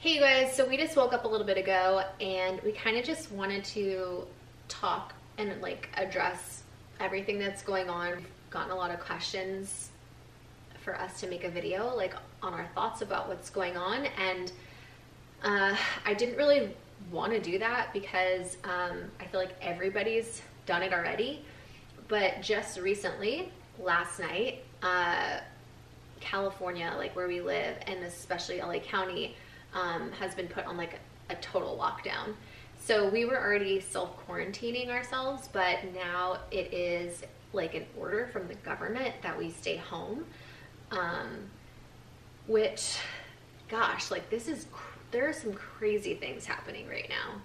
Hey you guys, so we just woke up a little bit ago and we kind of just wanted to talk and like address everything that's going on. We've gotten a lot of questions for us to make a video like on our thoughts about what's going on, and I didn't really want to do that because I feel like everybody's done it already. But just recently, last night, California, like where we live, and especially LA County, has been put on like a total lockdown. So we were already self-quarantining ourselves, but now it is like an order from the government that we stay home, which, gosh, like there are some crazy things happening right now.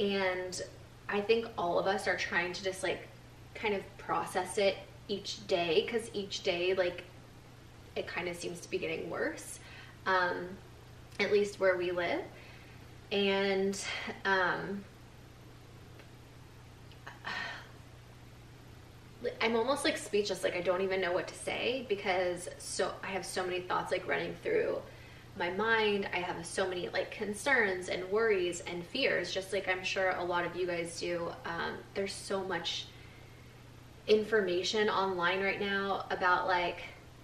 And I think all of us are trying to just like kind of process it each day, because each day like it kind of seems to be getting worse, at least where we live. And I'm almost like speechless, like I don't even know what to say, because I have so many thoughts like running through my mind. I have so many like concerns and worries and fears, just like I'm sure a lot of you guys do. There's so much information online right now about like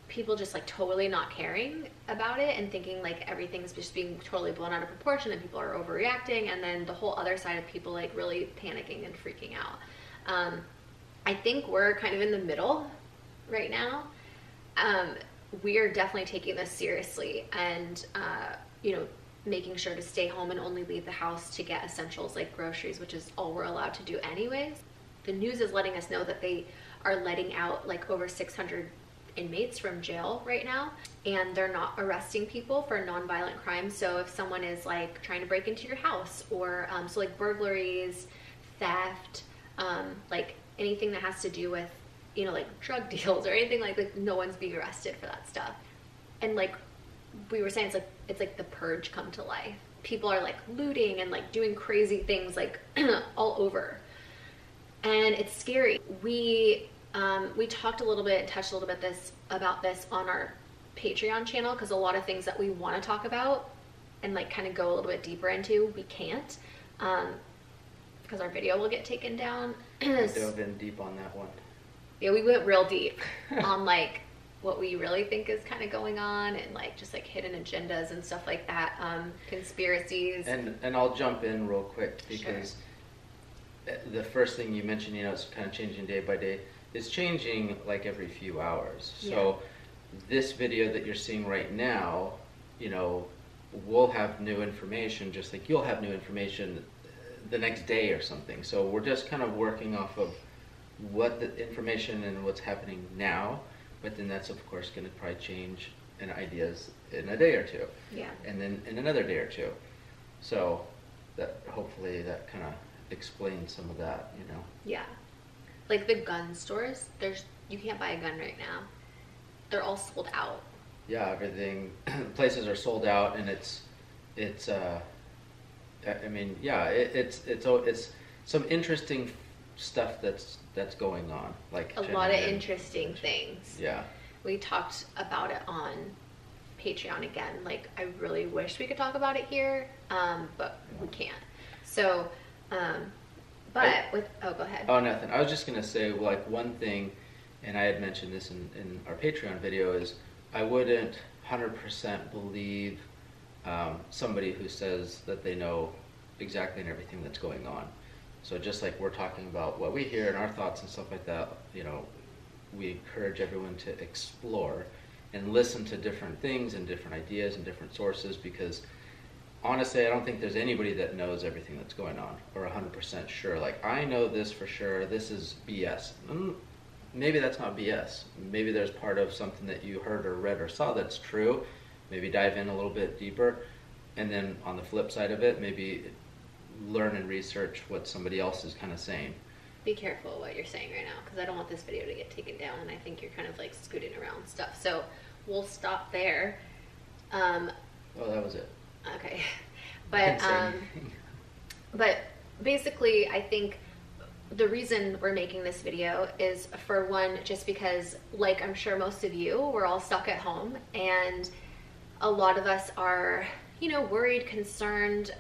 people just like totally not caring about it and thinking like everything's just being totally blown out of proportion and people are overreacting, and then the whole other side of people like really panicking and freaking out. I think we're kind of in the middle right now. We are definitely taking this seriously and making sure to stay home and only leave the house to get essentials like groceries, which is all we're allowed to do anyways. The news is letting us know that they are letting out like over 600 inmates from jail right now, and they're not arresting people for nonviolent crimes. So if someone is like trying to break into your house, or so like burglaries, theft, like anything that has to do with like drug deals or anything like no one's being arrested for that stuff. And like we were saying, it's like the purge come to life. People are like looting and like doing crazy things like all over, and it's scary. We talked a little bit and touched a little bit about this on our Patreon channel, because a lot of things that we want to talk about and like kind of go a little bit deeper into, we can't, because our video will get taken down. I dove in deep on that one. Yeah, we went real deep on like what we really think is kind of going on, and like just like hidden agendas and stuff like that, conspiracies. And I'll jump in real quick, because the first thing you mentioned, it's kind of changing day by day. It's changing like every few hours. So this video that you're seeing right now, we'll have new information just like you'll have new information the next day or something. So we're just kind of working off of what the information and what's happening now, but then that's of course going to probably change in ideas in a day or two. Yeah. And then in another day or two. So that hopefully that kind of explains some of that, Yeah. Like the gun stores, you can't buy a gun right now. They're all sold out. Yeah, everything, places are sold out, and it's some interesting stuff that's going on. Like a lot of interesting things. Yeah. We talked about it on Patreon again. Like I really wish we could talk about it here, but we can't. So, go ahead. Oh, nothing. I was just going to say, like, one thing, and I had mentioned this in our Patreon video, is I wouldn't 100% believe somebody who says that they know exactly and everything that's going on. So just like we're talking about what we hear and our thoughts and stuff like that, we encourage everyone to explore and listen to different things and different ideas and different sources, because honestly, I don't think there's anybody that knows everything that's going on or 100% sure. Like, I know this for sure, this is BS. Maybe that's not BS. Maybe there's part of something that you heard or read or saw that's true. Maybe dive in a little bit deeper. And then on the flip side of it, maybe learn and research what somebody else is kind of saying. Be careful what you're saying right now, because I don't want this video to get taken down, and I think you're kind of like scooting around stuff. So we'll stop there. Oh, that was it. Okay, but basically I think the reason we're making this video is, for one, just because, like I'm sure most of you, we're all stuck at home, and a lot of us are you know, worried, concerned.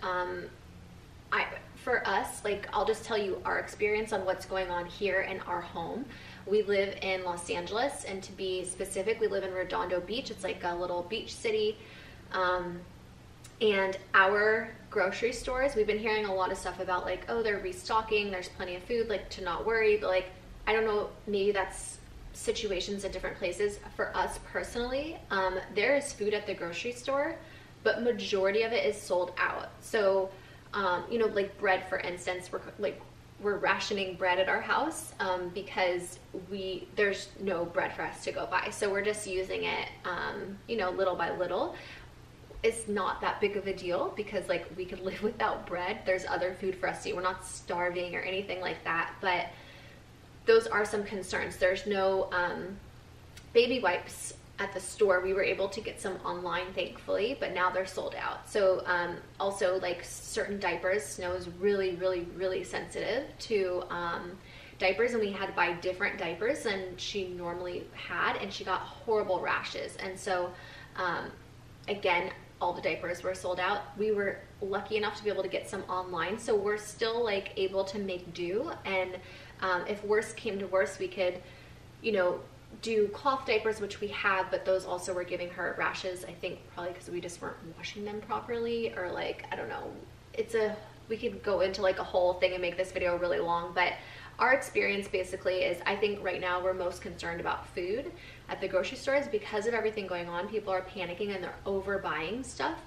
For us, like, I'll just tell you our experience on what's going on here in our home. We live in Los Angeles, and to be specific, we live in Redondo Beach. It's like a little beach city. And our grocery stores, we've been hearing a lot of stuff about like, oh, they're restocking, there's plenty of food, like to not worry. But like, I don't know, maybe that's situations at different places. For us personally, there is food at the grocery store, but majority of it is sold out. So, you know, like bread, for instance, we're rationing bread at our house because there's no bread for us to go buy. So we're just using it, you know, little by little. It's not that big of a deal because like we could live without bread. There's other food for us to eat. We're not starving or anything like that. But those are some concerns. There's no baby wipes at the store. We were able to get some online, thankfully, but now they're sold out. So also like certain diapers, Snow is really, really, really sensitive to diapers, and we had to buy different diapers than she normally had, and she got horrible rashes. And so again, all the diapers were sold out. We were lucky enough to be able to get some online, so we're still like able to make do. And if worse came to worse, we could, you know, do cloth diapers, which we have, but those also were giving her rashes, I think probably because we just weren't washing them properly, or like, I don't know. We could go into like a whole thing and make this video really long, but our experience basically is, I think right now we're most concerned about food at the grocery stores because of everything going on. People are panicking and they're overbuying stuff.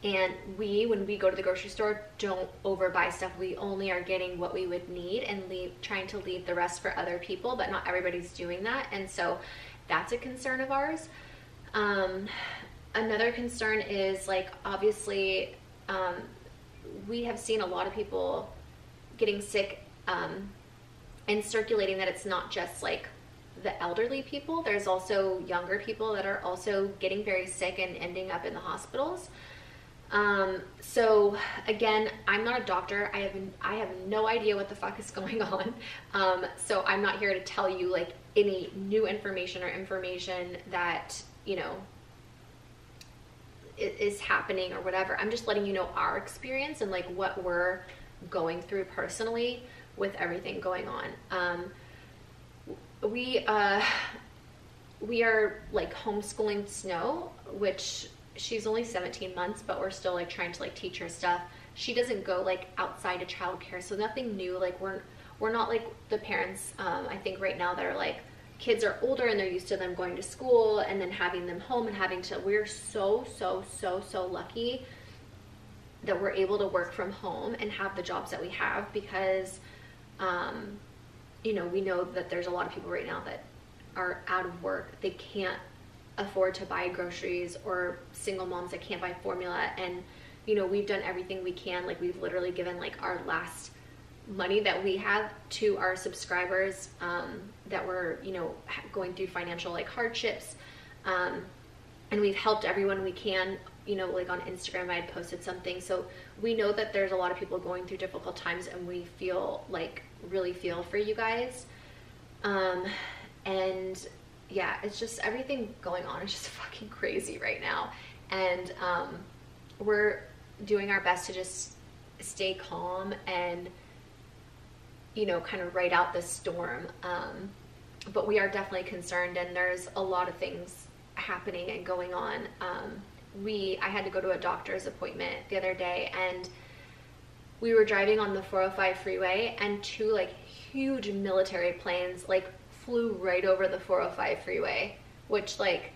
And when we go to the grocery store, don't overbuy stuff. We only are getting what we would need and trying to leave the rest for other people, but not everybody's doing that. And so that's a concern of ours. Another concern is like, obviously, we have seen a lot of people getting sick and circulating that it's not just like the elderly people. There's also younger people that are also getting very sick and ending up in the hospitals. So again, I'm not a doctor. I have no idea what the fuck is going on. So I'm not here to tell you like any new information or information that, you know, is happening or whatever. I'm just letting you know our experience and like what we're going through personally with everything going on. We are like homeschooling Snow, which she's only 17 months, but we're still like trying to like teach her stuff. She doesn't go like outside of childcare, so nothing new. Like we're not like the parents, I think right now that are like, kids are older and they're used to them going to school and then having them home and we're so lucky that we're able to work from home and have the jobs that we have because, you know, we know that there's a lot of people right now that are out of work. They can't afford to buy groceries, or single moms that can't buy formula. And, you know, we've done everything we can. Like we've literally given like our last money that we have to our subscribers that were, you know, going through financial like hardships. And we've helped everyone we can. You know, like on Instagram, I had posted something. So we know that there's a lot of people going through difficult times, and we really feel for you guys. And yeah, it's just everything going on is just fucking crazy right now. And we're doing our best to just stay calm and, you know, kind of ride out this storm. But we are definitely concerned, and there's a lot of things happening and going on. I had to go to a doctor's appointment the other day, and we were driving on the 405 freeway, and two like huge military planes like flew right over the 405 freeway, which like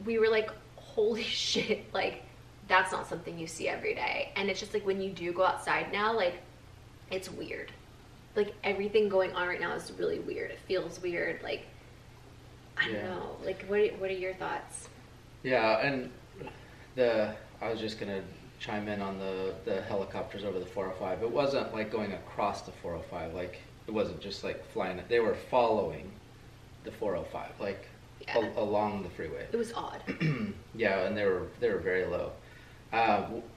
we were like, holy shit, like that's not something you see every day. And it's just like when you do go outside now, like it's weird. Like everything going on right now is really weird. It feels weird. Like I don't know. Like what are your thoughts? Yeah, and I was just gonna chime in on the helicopters over the 405. It wasn't like going across the 405. Like it wasn't just like flying. They were following the 405, like along the freeway. It was odd. Yeah, and they were very low.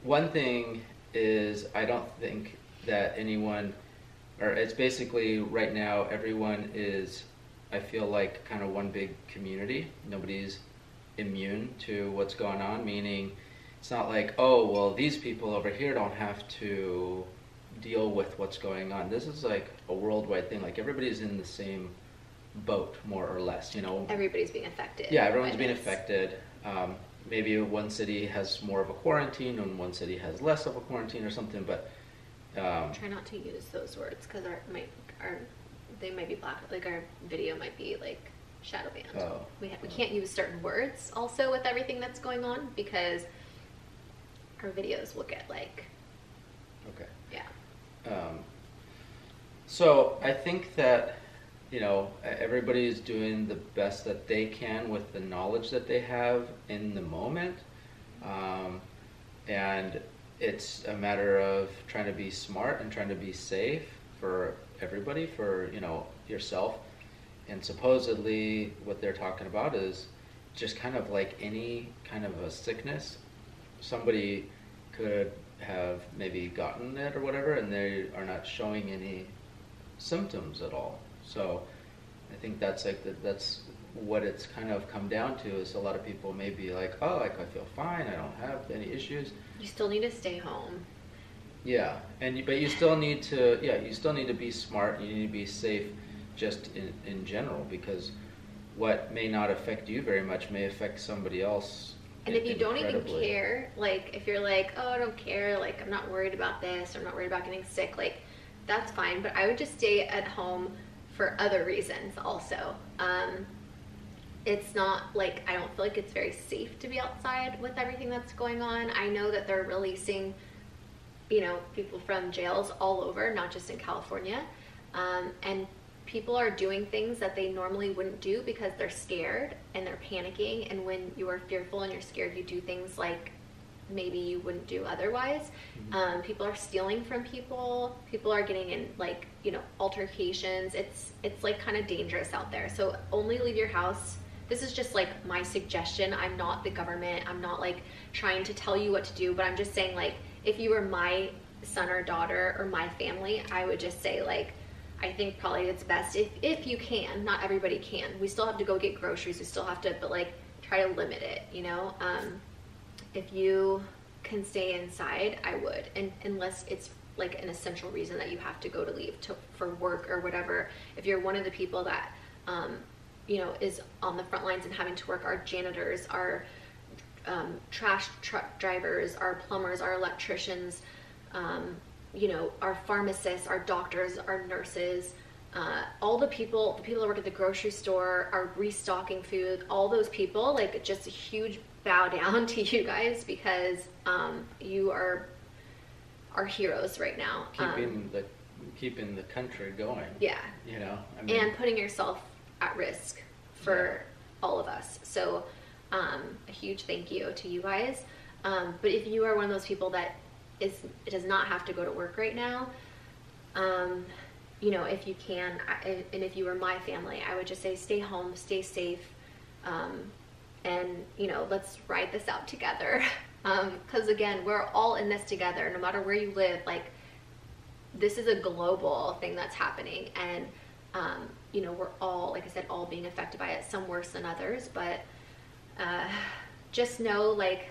One thing is, I don't think that anyone, or it's basically right now everyone is, I feel like kind of one big community. Nobody's immune to what's going on, meaning it's not like, oh, well, these people over here don't have to deal with what's going on. This is like a worldwide thing. Like everybody's in the same boat, more or less, you know. Everybody's being affected. Yeah, everyone's being affected. Maybe one city has more of a quarantine and one city has less of a quarantine or something, but try not to use those words because they might be black. Like our video might be like shadow banned. Oh. We can't use certain words also with everything that's going on because our videos will get like. Okay. Yeah. So I think that, you know, everybody's doing the best that they can with the knowledge that they have in the moment. And it's a matter of trying to be smart and trying to be safe for everybody, for, you know, yourself. And supposedly what they're talking about is just kind of like any kind of a sickness. Somebody could have maybe gotten it or whatever, and they are not showing any symptoms at all. So I think that's like that's what it's kind of come down to, is a lot of people may be like, oh, like I feel fine, I don't have any issues. You still need to stay home. Yeah, but you still need to, you still need to be smart. You need to be safe, just in general, because what may not affect you very much may affect somebody else. And if you don't even care, like if you're like, oh, I don't care, like I'm not worried about this, I'm not worried about getting sick, like that's fine. But I would just stay at home for other reasons also. It's not like, I don't feel like it's very safe to be outside with everything that's going on. I know that they're releasing, you know, people from jails all over, not just in California. And people are doing things that they normally wouldn't do because they're scared and they're panicking. And when you are fearful and you're scared, you do things like maybe you wouldn't do otherwise. People are stealing from people. People are getting in like, you know, altercations. It's like kind of dangerous out there. So only leave your house. This is just like my suggestion. I'm not the government. I'm not like trying to tell you what to do, but I'm just saying, like, if you were my son or daughter or my family, I would just say, like, I think probably it's best if you can. Not everybody can. We still have to go get groceries. We still have to, but like try to limit it, you know? If you can stay inside, I would, and unless it's like an essential reason that you have to go to leave for work or whatever. If you're one of the people that, you know, is on the front lines and having to work, our janitors, our trash truck drivers, our plumbers, our electricians, you know, our pharmacists, our doctors, our nurses, all the people that work at the grocery store, are restocking food, all those people, like, just a huge bow down to you guys, because you are our heroes right now. Keeping the country going. Yeah. You know, I mean, and putting yourself at risk for all of us. So a huge thank you to you guys. But if you are one of those people that does not have to go to work right now, you know, if you can, and if you were my family, I would just say stay home, stay safe, and, you know, let's ride this out together. Because again, we're all in this together, no matter where you live. Like, this is a global thing that's happening, and you know, we're all, like I said, all being affected by it, some worse than others, but just know, like,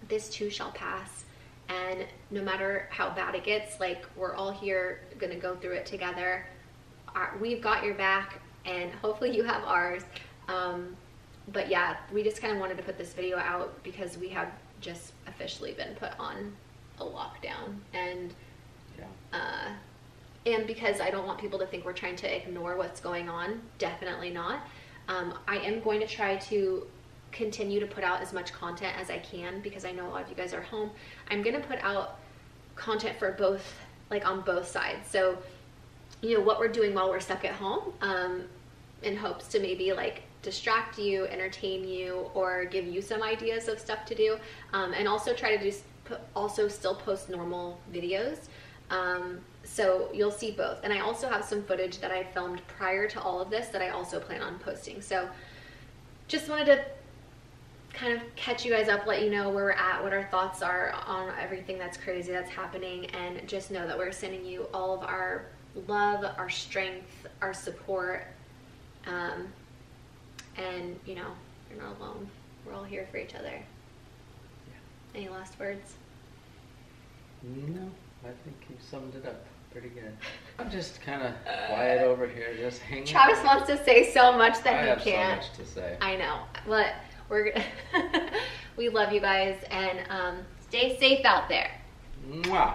this too shall pass, and no matter how bad it gets, like, we're all here gonna go through it together. We've got your back, and hopefully you have ours. But yeah, we just kind of wanted to put this video out because we have just officially been put on a lockdown, and and because I don't want people to think we're trying to ignore what's going on. Definitely not. I am going to try to continue to put out as much content as I can, because I know a lot of you guys are home. I'm going to put out content for both, like on both sides. So, you know, what we're doing while we're stuck at home, in hopes to maybe like distract you, entertain you, or give you some ideas of stuff to do, and also try to also still post normal videos. So you'll see both. And I also have some footage that I filmed prior to all of this that I also plan on posting. So just wanted to kind of catch you guys up, let you know where we're at, what our thoughts are on everything that's crazy that's happening, and just know that we're sending you all of our love, our strength, our support, and, you know, you're not alone. We're all here for each other. Any last words? No, I think you summed it up pretty good. I'm just kind of quiet over here, just hanging. Travis wants to say so much that I he can't. have so much to say. I know, but we love you guys, and stay safe out there. Mwah.